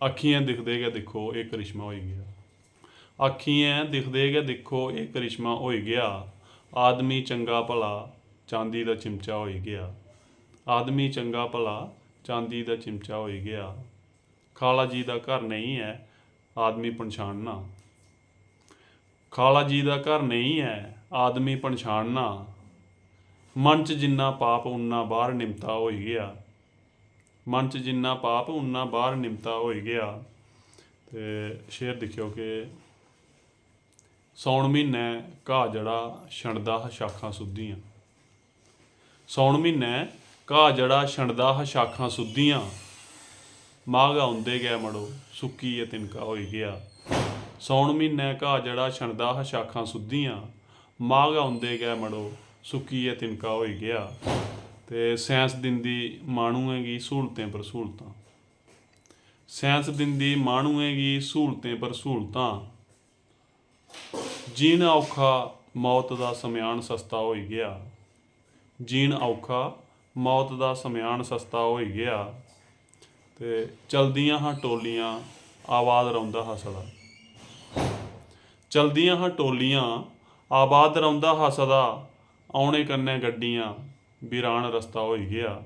ਅੱਖੀਆਂ ਦਿਖਦੇ ਗਿਆ ਦੇਖੋ ਇਹ ਕਰਿਸ਼ਮਾ ਹੋਈ ਗਿਆ। ਅੱਖੀਆਂ ਦਿਖਦੇ ਗਿਆ ਦੇਖੋ ਇਹ ਕਰਿਸ਼ਮਾ ਹੋਈ ਗਿਆ। ਆਦਮੀ ਚੰਗਾ ਭਲਾ ਚਾਂਦੀ ਦਾ ਚਿਮਚਾ ਹੋਈ ਗਿਆ। ਆਦਮੀ ਚੰਗਾ ਭਲਾ ਚਾਂਦੀ ਦਾ ਚਿਮਚਾ ਹੋਈ ਗਿਆ। ਖਾਲਾ ਜੀ ਦਾ ਘਰ ਨਹੀਂ ਹੈ ਆਦਮੀ ਪਛਾਣਨਾ। ਖਾਲਾ ਜੀ ਦਾ ਘਰ ਨਹੀਂ ਹੈ ਆਦਮੀ ਪਛਾਣਨਾ। ਮਨ 'ਚ ਜਿੰਨਾ ਪਾਪ ਉਨਾ ਬਾਹਰ ਨਿਮਤਾ ਹੋਈ ਗਿਆ। ਮਨ 'ਚ ਜਿੰਨਾ ਪਾਪ ਉਨਾ ਬਾਹਰ ਨਿਮਤਾ ਹੋਈ ਗਿਆ। ਤੇ ਸ਼ੇਰ ਦੇਖਿਓ ਕਿ ਸੌਣ ਮਹੀਨੇ ਘਾਹ ਜੜਾ ਛਣਦਾ ਸ਼ਾਖਾਂ ਸੁੱਧੀਆਂ। ਸੌਣ ਮਹੀਨੇ ਘਾਹ ਜੜਾ ਛਣਦਾ ਸ਼ਾਖਾਂ ਸੁੱਧੀਆਂ। ਮਾਘ ਆਉਂਦੇ ਗਿਆ ਮੜੋ ਸੁੱਕੀ ਇਹ ਤਿਨਕਾ ਹੋਈ ਗਿਆ। ਸੌਣ ਮਹੀਨੇ ਘਾਹ ਜੜਾ ਛਣਦਾ ਸ਼ਾਖਾਂ ਸੁੱਧੀਆਂ। ਮਾਘ ਆਉਂਦੇ ਗਿਆ ਮੜੋ ਸੁੱਕੀ ਇਹ ਤਿਨਕਾ ਹੋਈ ਗਿਆ। ਤੇ ਸਾਇੰਸ ਦਿੰਦੀ ਮਾਣੂਏਗੀ ਸਹੂਲਤਾਂ ਪਰ ਸਹੂਲਤਾਂ। ਸਾਇੰਸ ਦਿੰਦੀ ਮਾਣੂਏਗੀ ਸਹੂਲਤਾਂ ਪਰ ਸਹੂਲਤਾਂ। ਜੀਣ ਔਖਾ ਮੌਤ ਦਾ ਸਮਾਨ ਸਸਤਾ ਹੋਈ ਗਿਆ। ਜੀਣ ਔਖਾ ਮੌਤ ਦਾ ਸਮਾਨ ਸਸਤਾ ਹੋਈ ਗਿਆ। ਤੇ ਚਲਦੀਆਂ ਹਾਂ ਟੋਲੀਆਂ ਆਬਾਦ ਰੌਂਦਾ ਹੱਸਦਾ। ਚਲਦੀਆਂ ਹਾਂ ਟੋਲੀਆਂ ਆਬਾਦ ਰੌਂਦਾ ਹੱਸਦਾ। ਆਉਣੇ ਕੰਨੇ ਗੱਡੀਆਂ ਵੀਰਾਨ ਰਸਤਾ ਹੋਈ ਗਿਆ।